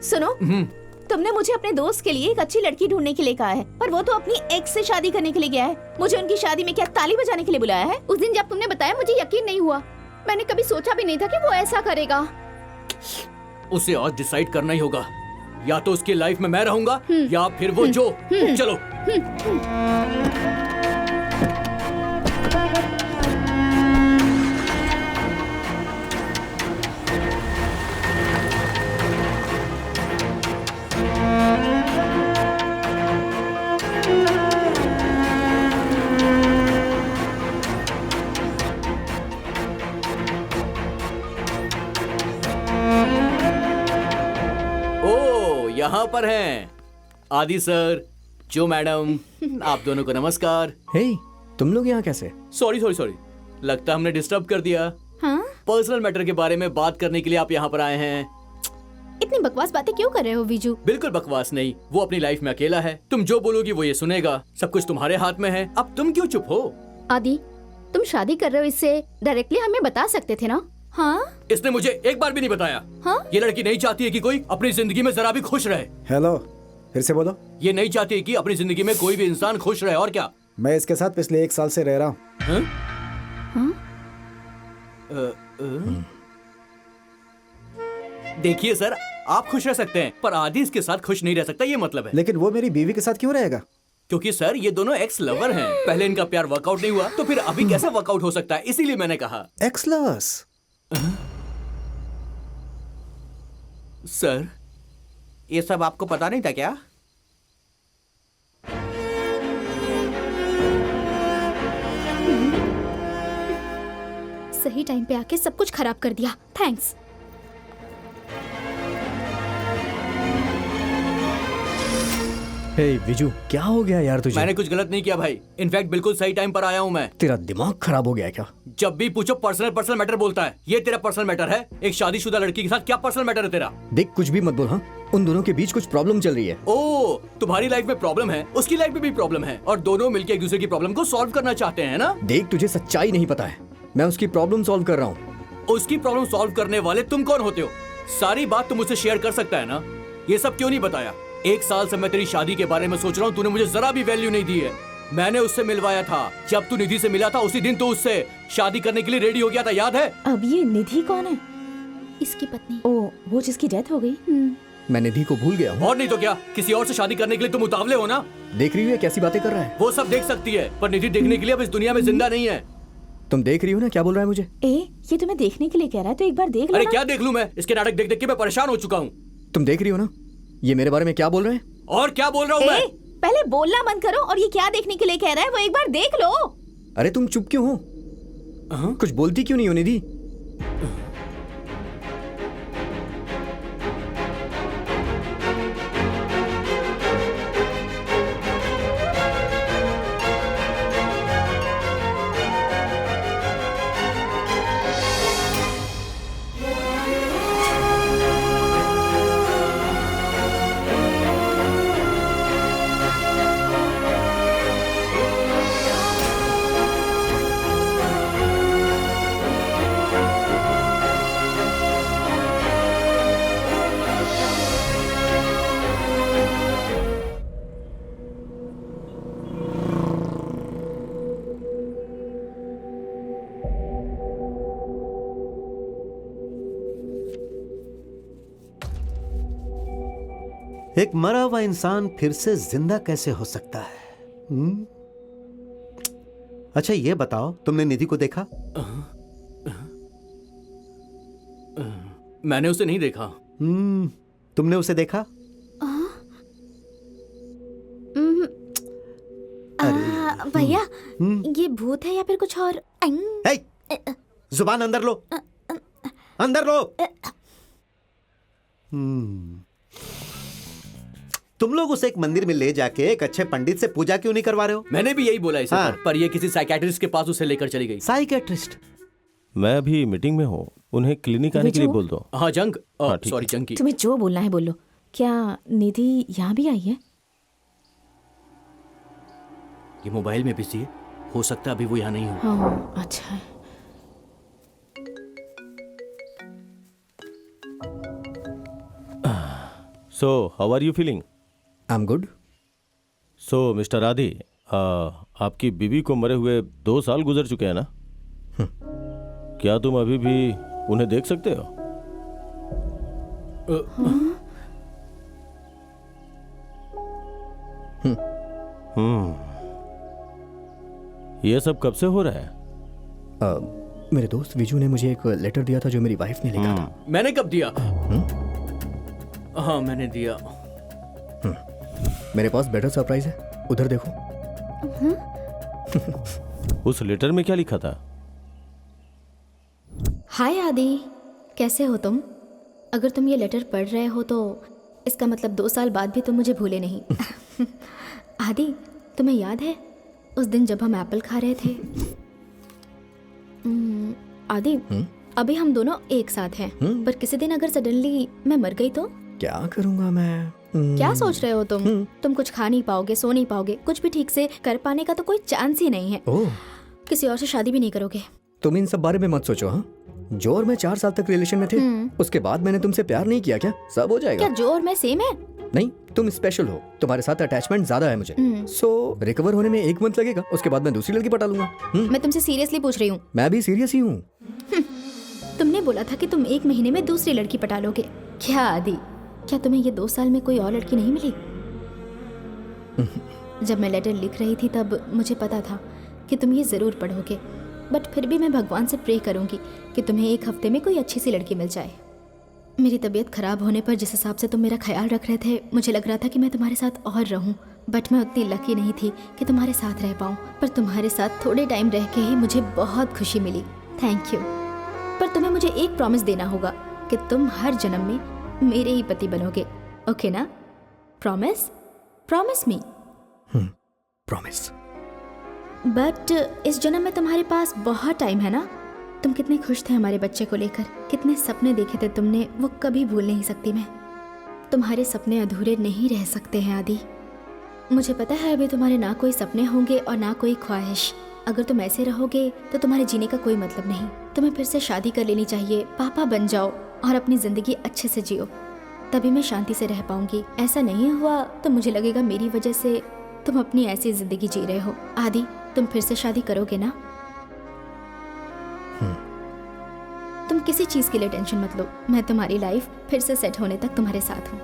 सुनो, तुमने मुझे अपने दोस्त के लिए एक अच्छी लड़की ढूंढने के लिए कहा है, पर वो तो अपनी एक्स से शादी करने के लिए गया है। मुझे उनकी शादी में क्या ताली बजाने के लिए बुलाया है? उस दिन जब तुमने बताया मुझे यकीन नहीं हुआ। मैंने कभी सोचा भी नहीं था कि वो ऐसा करेगा। उसे आज डिसाइड करना ही होगा, या तो उसकी लाइफ में मैं रहूंगा या फिर वो जो। चलो। यहाँ पर हैं आदि सर, जो मैडम, आप दोनों को नमस्कार। हे, तुम लोग यहाँ कैसे? सॉरी, लगता हमने डिस्टर्ब कर दिया। हाँ? पर्सनल मैटर के बारे में बात करने के लिए आप यहाँ पर आए हैं। इतनी बकवास बातें क्यों कर रहे हो विजू? बिल्कुल बकवास नहीं, वो अपनी लाइफ में अकेला है। तुम जो बोलोगी वो ये सुनेगा। सब कुछ तुम्हारे हाथ में है। अब तुम क्यों चुप हो? आदि, तुम शादी कर रहे हो, इससे डायरेक्टली हमें बता सकते थे ना? हाँ? इसने मुझे एक बार भी नहीं बताया। हाँ? ये लड़की नहीं चाहती है कि कोई अपनी जिंदगी में जरा भी खुश रहे। हेलो, फिर से बोलो। ये नहीं चाहती है कि अपनी जिंदगी में कोई भी इंसान खुश रहे। और क्या? मैं इसके साथ पिछले 1 साल से रह रहा हूँ। देखिए सर, आप खुश रह सकते हैं, पर आदि इसके साथ खुश नहीं रह सकता, ये मतलब है। लेकिन वो मेरी बीवी के साथ क्यों रहेगा? क्योंकि सर ये दोनों एक्स लवर हैं। पहले इनका प्यार वर्कआउट नहीं हुआ, तो फिर अभी कैसे वर्कआउट हो सकता है? इसीलिए मैंने कहा। X lovers? सर, ये सब आपको पता नहीं था क्या? सही टाइम पे आके सब कुछ खराब कर दिया। थैंक्स। हे विजू, क्या हो गया यार तुझे? मैंने कुछ गलत नहीं किया भाई। इनफैक्ट बिल्कुल सही टाइम पर आया हूँ मैं। तेरा दिमाग खराब हो गया है क्या? जब भी पूछो पर्सनल मैटर बोलता है। ये तेरा पर्सनल मैटर है? एक शादीशुदा लड़की के साथ क्या पर्सनल मैटर है तेरा? देख, कुछ भी मत बोल। हाँ, उन दोनों के बीच कुछ प्रॉब्लम चल रही है। ओ, तुम्हारी लाइफ में प्रॉब्लम है, उसकी लाइफ में भी प्रॉब्लम है, और दोनों मिलकर एक दूसरे की प्रॉब्लम को सॉल्व करना चाहते हैं ना? देख, तुझे सच्चाई नहीं पता है। मैं उसकी प्रॉब्लम सॉल्व कर रहा हूँ। उसकी प्रॉब्लम सॉल्व करने वाले तुम कौन होते हो? सारी बात तुम मुझसे शेयर कर सकता है ना? ये सब क्यों नहीं बताया? 1 साल से मैं तेरी शादी के बारे में सोच रहा हूँ, तूने मुझे जरा भी वैल्यू नहीं दी है। मैंने उससे मिलवाया था। जब तू निधि से मिला था उसी दिन तू उससे शादी करने के लिए रेडी हो गया था, याद है? अब ये निधि कौन है? इसकी पत्नी। ओ, वो जिसकी डेथ हो गई। मैं निधि को भूल गया हूँ। और नहीं तो क्या, किसी और से शादी करने के लिए तुम उतावले हो ना? देख रही है कैसी बातें कर रहा है? वो सब देख सकती है, पर निधि देखने के लिए अब इस दुनिया में जिंदा नहीं है। तुम देख रही हो ना क्या बोल रहा है मुझे? ये तुम्हें देखने के लिए कह रहा है, तो एक बार देख लो। अरे क्या देख लूं मैं? इसके नाटक देख देख के मैं परेशान हो चुका हूँ। तुम देख रही हो ना ये मेरे बारे में क्या बोल रहे हैं? और क्या बोल रहा हूँ मैं? पहले बोलना बंद करो, और ये क्या देखने के लिए कह रहा है वो एक बार देख लो। अरे तुम चुप क्यों हो? कुछ बोलती क्यों नहीं हो निधि? एक मरा हुआ इंसान फिर से जिंदा कैसे हो सकता है? अच्छा ये बताओ, तुमने निधि को देखा? मैंने उसे नहीं देखा। तुमने उसे देखा? भैया, ये भूत है या फिर कुछ और? जुबान अंदर लो, अंदर लो। तुम लोग उसे एक मंदिर में ले जाके एक अच्छे पंडित से पूजा क्यों नहीं करवा रहे हो? मैंने भी यही बोला इसे। हाँ। पर ये किसी साइकियाट्रिस्ट के पास उसे लेकर चली गई। साइकियाट्रिस्ट? मैं अभी मीटिंग में हूँ, उन्हें क्लिनिक आने के लिए बोल दो। हाँ जंग, हाँ, ठीक सॉरी जंग की। तुम्हें जो बोलना है बोलो। क्या निधि यहाँ भी आई है? ये मोबाइल में बिजी है, हो सकता है अभी वो यहाँ नहीं हो। हाँ, अच्छा है। So how are you feeling? I am good. So mister Adi, आपकी बीवी को मरे हुए 2 साल गुजर चुके हैं ना? क्या तुम अभी भी उन्हें देख सकते हो? ये सब कब से हो रहा है? मेरे दोस्त विजू ने मुझे एक लेटर दिया था जो मेरी वाइफ ने लिखा था। मैंने कब दिया? हाँ मैंने दिया। मेरे पास बेटर सरप्राइज है, उधर देखो। उस लेटर में क्या लिखा था? हाय आदि, कैसे हो तुम? अगर तुम ये लेटर पढ़ रहे हो तो इसका मतलब 2 साल बाद भी तुम मुझे भूले नहीं। आदि, तुम्हें याद है उस दिन जब हम एप्पल खा रहे थे? आदि, अभी हम दोनों एक साथ हैं, पर किसी दिन अगर सडनली मैं मर गई तो? क्या करूंगा मैं? क्या सोच रहे हो तुम? तुम कुछ खा नहीं पाओगे, सो नहीं पाओगे, कुछ भी ठीक से कर पाने का तो कोई चांस ही नहीं है। ओह, किसी और से शादी भी नहीं करोगे। तुम इन सब बारे में मत सोचो। हाँ, जो और मैं 4 साल तक रिलेशन में थे, उसके बाद मैंने तुमसे प्यार नहीं किया क्या? सब हो जाएगा। क्या जो और मैं सेम है? नहीं, तुम स्पेशल हो, तुम्हारे साथ अटैचमेंट ज्यादा है मुझे। सो रिकवर होने में 1 मंथ लगेगा, उसके बाद मैं दूसरी लड़की पटा लूंगा। मैं तुमसे सीरियसली पूछ रही हूँ। मैं भी सीरियस ही हूँ। तुमने बोला था कि तुम 1 महीने में दूसरी लड़की पटा लोगे। क्या आदि, क्या तुम्हें ये 2 साल में कोई और लड़की नहीं मिली? जब मैं लेटर लिख रही थी तब मुझे पता था कि तुम ये जरूर पढ़ोगे, बट फिर भी मैं भगवान से प्रे करूंगी कि तुम्हें 1 हफ्ते में कोई अच्छी सी लड़की मिल जाए। मेरी तबीयत खराब होने पर जिस हिसाब से तुम मेरा ख्याल रख रहे थे, मुझे लग रहा था कि मैं तुम्हारे साथ और रहूं, बट मैं उतनी लकी नहीं थी कि तुम्हारे साथ रह पाऊं। पर तुम्हारे साथ थोड़े टाइम रह के ही मुझे बहुत खुशी मिली। Thank you. पर तुम्हें मुझे एक प्रॉमिस देना होगा कि तुम हर जन्म में मेरे ही पति बनोगे, ओके ना? Promise? Promise me. Promise. But इस जन्म में तुम्हारे पास बहुत टाइम है ना? तुम कितने खुश थे हमारे बच्चे को लेकर, कितने सपने देखे थे तुमने, वो कभी भूल नहीं सकती मैं। तुम्हारे सपने अधूरे नहीं रह सकते हैं आदि। मुझे पता है अभी तुम्हारे ना कोई सपने होंगे और ना कोई ख्वाहिश। अगर तुम ऐसे रहोगे तो तुम्हारे जीने का कोई मतलब नहीं। तुम्हें फिर से शादी कर लेनी चाहिए, पापा बन जाओ और अपनी जिंदगी अच्छे से जियो, तभी मैं शांति से रह पाऊंगी। ऐसा नहीं हुआ तो मुझे लगेगा मेरी वजह से तुम अपनी ऐसी जिंदगी जी रहे हो। आदि, तुम फिर से शादी करोगे ना? तुम किसी चीज के लिए टेंशन मत लो, मैं तुम्हारी लाइफ फिर से सेट होने तक तुम्हारे साथ हूँ।